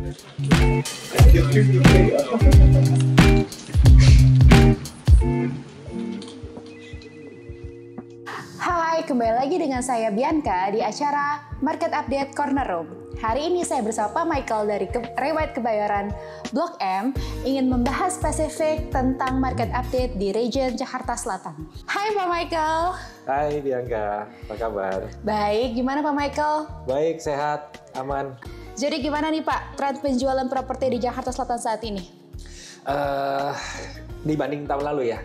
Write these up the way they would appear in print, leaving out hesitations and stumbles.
Hai, kembali lagi dengan saya Bianca di acara Market Update Corner Room. Hari ini saya bersama Pak Michael dari Riwayat Kebayoran Blok M ingin membahas spesifik tentang market update di region Jakarta Selatan. Hai Pak Michael. Hai Bianca, apa kabar? Baik, gimana Pak Michael? Baik, sehat, aman. Jadi gimana nih Pak, tren penjualan properti di Jakarta Selatan saat ini? Dibanding tahun lalu ya,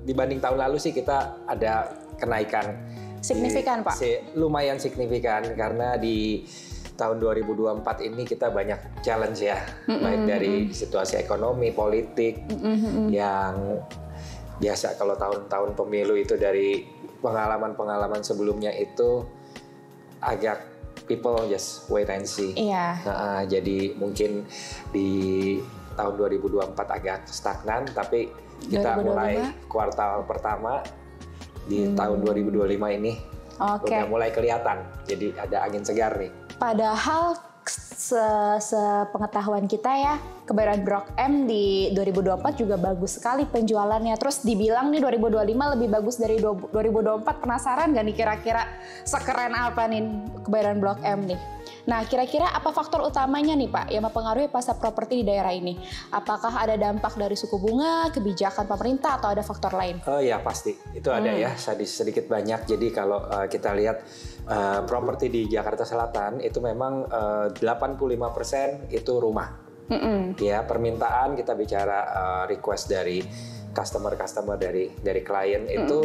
dibanding tahun lalu sih kita ada kenaikan Signifikan Pak? Lumayan signifikan karena di tahun 2024 ini kita banyak challenge ya, baik dari situasi ekonomi, politik yang biasa kalau tahun-tahun pemilu itu dari pengalaman-pengalaman sebelumnya itu agak people just wait and see. Iya. Nah, jadi mungkin di tahun 2024 agak stagnan, tapi kita 2025? mulai kuartal pertama di tahun 2025 ini udah mulai kelihatan. Jadi ada angin segar nih. Padahal sepengetahuan kita ya, Kebayoran Blok M di 2024 juga bagus sekali penjualannya. Terus dibilang nih 2025 lebih bagus dari 2024. Penasaran gak nih kira-kira sekeren apa nih Kebayoran Blok M nih? Nah, kira-kira apa faktor utamanya nih Pak yang mempengaruhi pasar properti di daerah ini? Apakah ada dampak dari suku bunga, kebijakan pemerintah, atau ada faktor lain? Oh ya pasti, itu ada ya sedikit banyak. Jadi kalau kita lihat properti di Jakarta Selatan itu memang 85% itu rumah. Ya, permintaan kita bicara request dari customer dari klien itu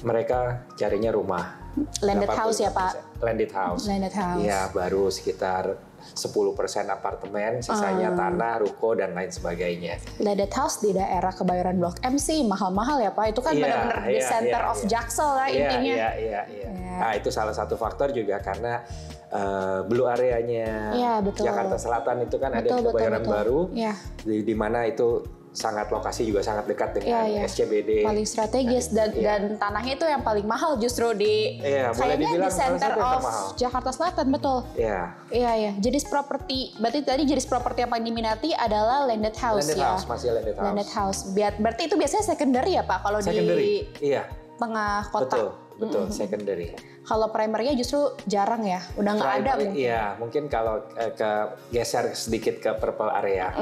mereka carinya rumah. Landed house ya Pak? Landed house. Landed house. Ya, baru sekitar 10% apartemen, sisanya tanah, ruko, dan lain sebagainya. Landed house di daerah Kebayoran Blok M sih mahal-mahal ya Pak? Itu kan benar-benar di center of Jaksel lah intinya. Iya. Nah, itu salah satu faktor juga karena blue areanya Jakarta Selatan itu kan ada di Kebayoran Baru, di mana itu lokasi juga sangat dekat dengan SCBD. Paling strategis dan tanahnya itu yang paling mahal justru di kayaknya di center of Jakarta Selatan, betul? Iya. Jenis properti, berarti tadi jenis properti yang paling diminati adalah landed house. Masih landed house. Landed house. Berarti itu biasanya secondary ya Pak kalau di tengah kota. Betul, secondary. Kalau primernya justru jarang ya, udah nggak ada mungkin. Iya, mungkin kalau geser sedikit ke purple area,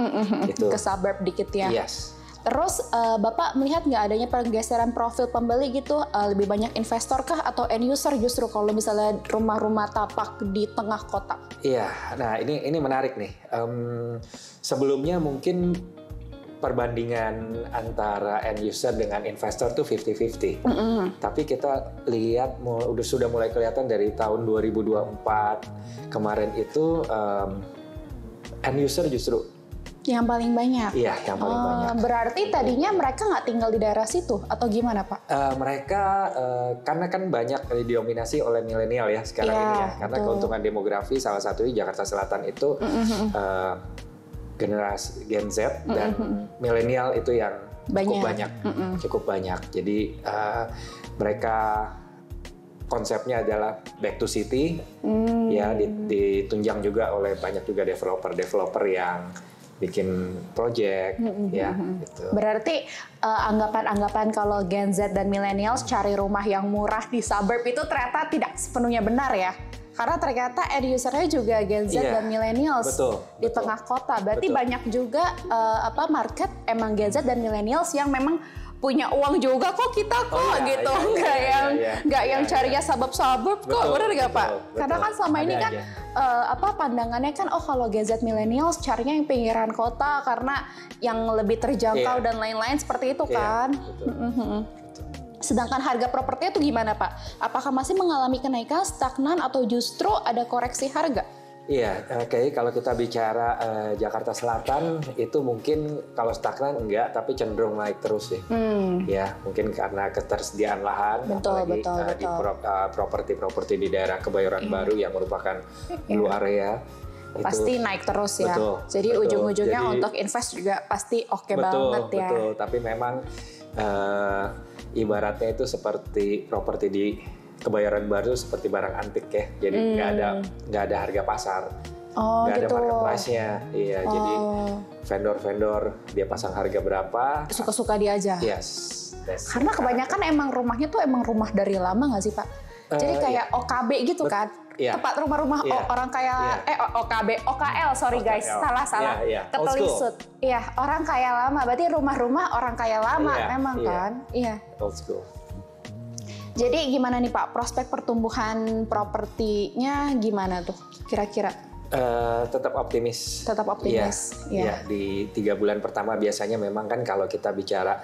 itu ke suburb dikit ya. Yes. Terus Bapak melihat nggak adanya pergeseran profil pembeli gitu, lebih banyak investor kah atau end user justru kalau misalnya rumah-rumah tapak di tengah kota? Iya, nah ini menarik nih. Sebelumnya mungkin perbandingan antara end user dengan investor tuh 50-50. Tapi kita lihat sudah mulai kelihatan dari tahun 2024 kemarin itu end user justru yang paling banyak. Iya, yang paling banyak. Berarti tadinya mereka nggak tinggal di daerah situ atau gimana Pak? Mereka karena kan banyak didominasi oleh milenial ya sekarang ini ya. Karena keuntungan demografi salah satunya Jakarta Selatan itu generasi Gen Z dan milenial itu yang cukup banyak. Jadi mereka konsepnya adalah back to city, ya ditunjang juga oleh banyak juga developer yang bikin project, ya. Gitu. Berarti anggapan-anggapan kalau Gen Z dan millennials cari rumah yang murah di suburb itu ternyata tidak sepenuhnya benar ya? Karena ternyata end usernya juga Gen Z dan millennials di tengah kota. Berarti banyak juga market emang Gen Z dan millennials yang memang punya uang juga kok kita gitu. Nggak yang carinya suburb kok, benar nggak Pak? Karena kan selama ini kan pandangannya kan kalau Gen Z millennials carinya yang pinggiran kota karena yang lebih terjangkau dan lain-lain seperti itu kan. Sedangkan harga propertinya itu gimana Pak? Apakah masih mengalami kenaikan, stagnan, atau justru ada koreksi harga? Iya, kalau kita bicara Jakarta Selatan itu mungkin kalau stagnan enggak, tapi cenderung naik terus sih. Ya, mungkin karena ketersediaan lahan, apalagi di properti-properti di daerah Kebayoran Baru yang merupakan blue area. Pasti naik terus ya. Jadi ujung-ujungnya untuk invest juga pasti oke banget ya. Betul, tapi memang ibaratnya itu seperti properti di Kebayoran Baru seperti barang antik ya, jadi nggak ada harga pasar nggak gitu. ada market price-nya. Iya, jadi vendor-vendor dia pasang harga berapa, suka-suka dia aja. Yes. Karena kebanyakan emang rumahnya tuh emang rumah dari lama nggak sih Pak? Jadi kayak OKB gitu kan? Tempat rumah-rumah orang kaya, OKL, sorry guys, salah, ketelisut. Iya, orang kaya lama, berarti rumah-rumah orang kaya lama memang kan? Iya. Old school. Jadi gimana nih Pak, prospek pertumbuhan propertinya gimana tuh kira-kira? Tetap optimis. Tetap optimis. Iya, di 3 bulan pertama biasanya memang kan kalau kita bicara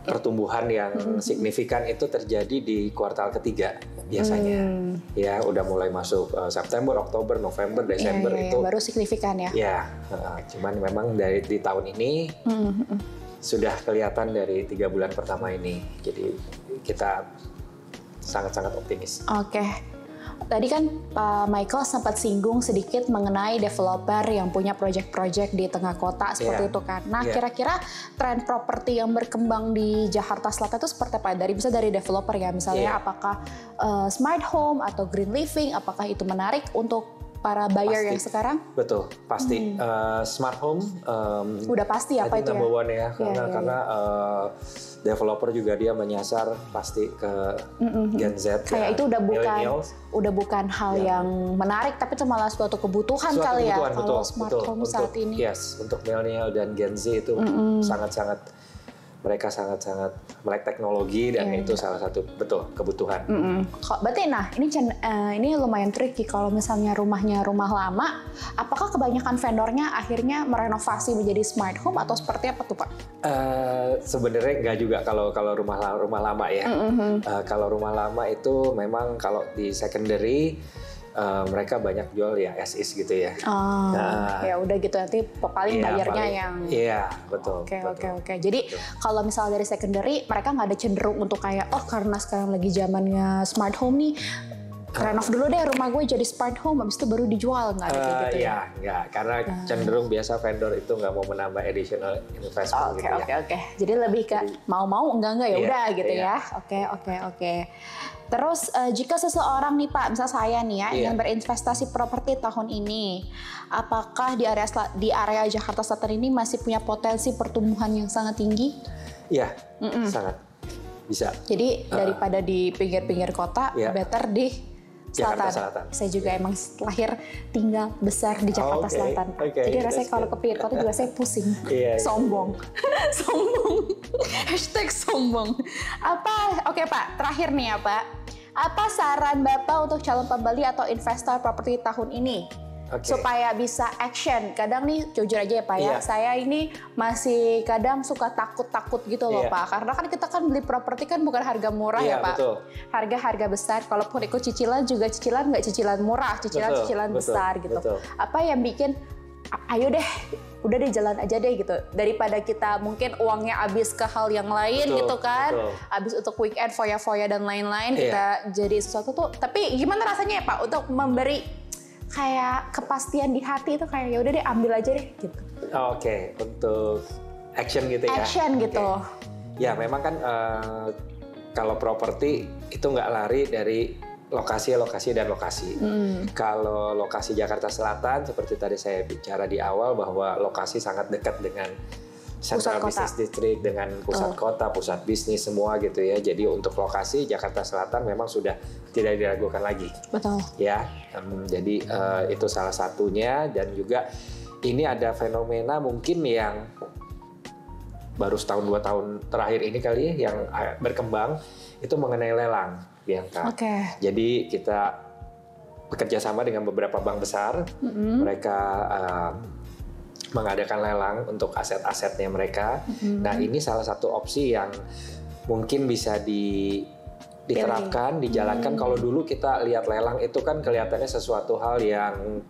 pertumbuhan yang signifikan itu terjadi di kuartal ketiga biasanya. Ya, udah mulai masuk September, Oktober, November, Desember itu baru signifikan ya. Ya, cuman memang di tahun ini sudah kelihatan dari 3 bulan pertama ini. Jadi kita sangat-sangat optimis. Oke. Tadi kan Pak Michael sempat singgung sedikit mengenai developer yang punya project-project di tengah kota seperti itu kan. Nah, kira-kira tren properti yang berkembang di Jakarta Selatan itu seperti apa? Bisa dari developer ya, misalnya apakah smart home atau green living, apakah itu menarik untuk para buyer yang sekarang? Betul, pasti. Smart home udah pasti apa itu number one ya, karena developer juga dia menyasar pasti ke Gen Z. Kayak itu udah bukan hal yang menarik, tapi itu malah suatu kebutuhan kali ya kalau smart home saat ini. Yes, untuk milenial dan Gen Z itu mereka sangat-sangat melek teknologi dan itu salah satu kebutuhan. Berarti ini lumayan tricky kalau misalnya rumahnya rumah lama, apakah kebanyakan vendornya akhirnya merenovasi menjadi smart home atau seperti apa tuh Pak? Sebenarnya nggak juga kalau rumah lama ya. Kalau rumah lama itu memang kalau di secondary mereka banyak jual ya as is gitu ya. Ya udah gitu, nanti paling bayarnya yang. Iya, betul. Oke. Jadi kalau misalnya dari secondary mereka nggak ada cenderung untuk kayak karena sekarang lagi zamannya smart home nih, renov dulu deh rumah gue jadi smart home, habis itu baru dijual, nggak ada kayak gitu ya? Nggak, karena cenderung biasa vendor itu nggak mau menambah additional investment gitu ya. Oke. Jadi lebih ke mau enggak ya udah gitu ya. Oke. Terus jika seseorang nih Pak, misal saya nih ya ingin berinvestasi properti tahun ini, apakah di area Jakarta Selatan ini masih punya potensi pertumbuhan yang sangat tinggi? Iya, sangat bisa. Jadi daripada di pinggir-pinggir kota, better di Selatan. Saya juga emang lahir tinggal besar di Jakarta Selatan. Jadi rasanya kalau ke pinggir kota juga saya pusing. Sombong. #sombong. Oke Pak, terakhir nih ya Pak. Apa saran Bapak untuk calon pembeli atau investor properti tahun ini? Supaya bisa action. Kadang nih jujur aja ya Pak ya, saya ini masih kadang suka takut-takut gitu loh Pak. Karena kan kita kan beli properti kan bukan harga murah ya Pak. Harga-harga besar. Kalaupun ikut cicilan juga cicilan nggak cicilan murah, cicilan besar gitu. Apa yang bikin ayo deh, udah deh jalan aja deh gitu. Daripada kita mungkin uangnya habis ke hal yang lain gitu kan. Habis untuk weekend, foya-foya dan lain-lain, kita jadi sesuatu tuh. Tapi gimana rasanya ya Pak untuk memberi kayak kepastian di hati itu kayak ya udah deh ambil aja deh gitu. Untuk action gitu ya. Action gitu. Ya memang kan kalau properti itu nggak lari dari lokasi. Kalau lokasi Jakarta Selatan seperti tadi saya bicara di awal bahwa lokasi sangat dekat dengan Central Business District, dengan pusat kota, pusat bisnis semua gitu ya. Jadi untuk lokasi Jakarta Selatan memang sudah tidak diragukan lagi. Betul. Ya, jadi itu salah satunya, dan juga ini ada fenomena mungkin yang baru 1-2 tahun terakhir ini kali yang berkembang itu mengenai lelang, Bianca. Jadi kita bekerja sama dengan beberapa bank besar, mereka mengadakan lelang untuk aset-asetnya mereka. Nah, ini salah satu opsi yang mungkin bisa diterapkan, dijalankan. Kalau dulu kita lihat lelang itu kan kelihatannya sesuatu hal yang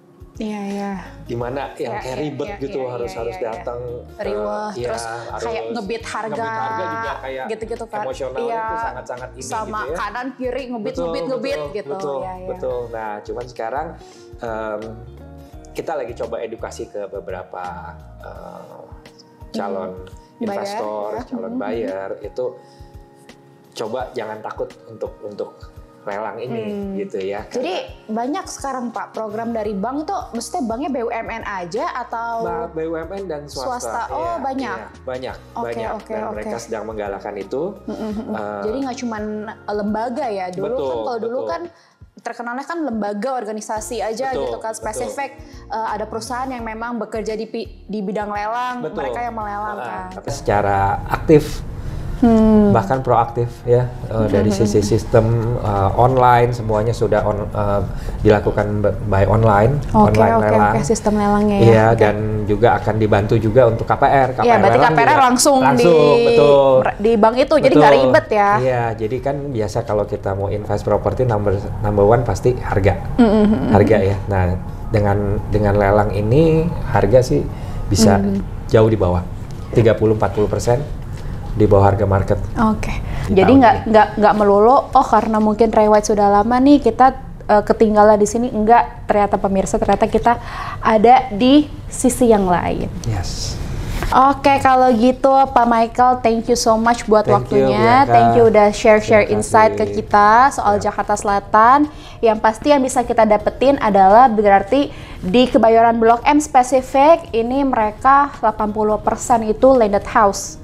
gimana yang kayak ribet gitu, harus datang riwah, terus kayak ngebit harga juga kayak gitu-gitu kan, emosional itu sangat-sangat ini sama gitu ya, kanan kiri ngebit gitu. Betul. Nah, cuman sekarang kita lagi coba edukasi ke beberapa calon investor, calon buyer itu coba jangan takut untuk lelang ini gitu ya. Jadi banyak sekarang Pak program dari bank tuh, maksudnya banknya BUMN aja atau BUMN dan swasta? Oh ya, banyak. Ya, banyak. Dan mereka sedang menggalakkan itu. Jadi nggak cuma lembaga ya. Dulu kan kalau dulu kan terkenalnya kan lembaga organisasi aja gitu kan, spesifik. Ada perusahaan yang memang bekerja di bidang lelang, mereka yang melelang kan. Secara aktif. Bahkan proaktif ya, dari sisi sistem online semuanya sudah dilakukan by online, lelang. Sistem lelangnya ya. Iya, dan juga akan dibantu juga untuk KPR. Iya, berarti KPR langsung di bank itu, jadi nggak ribet ya. Iya, jadi kan biasa kalau kita mau invest properti number one pasti harga, harga ya. Nah, dengan lelang ini harga sih bisa jauh di bawah 30-40%. Di bawah harga market. Jadi nggak melulu karena mungkin Rewight sudah lama nih kita ketinggalan di sini, enggak, ternyata pemirsa ternyata kita ada di sisi yang lain. Yes. Kalau gitu Pak Michael, thank you so much buat waktunya. Thank you udah share insight ke kita soal Jakarta Selatan. Yang pasti yang bisa kita dapetin adalah berarti di Kebayoran Blok M spesifik ini mereka 80% itu landed house.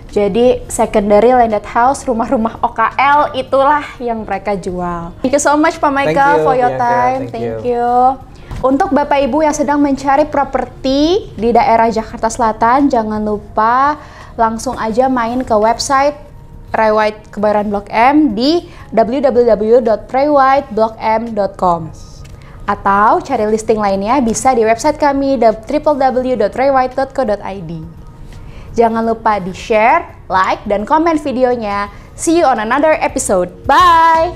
Jadi secondary landed house, rumah-rumah OKL itulah yang mereka jual. Thank you so much Pak Michael for your time. Thank you. Untuk Bapak Ibu yang sedang mencari properti di daerah Jakarta Selatan, jangan lupa langsung aja main ke website Rewight Kebayoran Blok M di www.rewightblokm.com. Atau cari listing lainnya bisa di website kami www.rewight.co.id. Jangan lupa di-share, like, dan komen videonya. See you on another episode. Bye!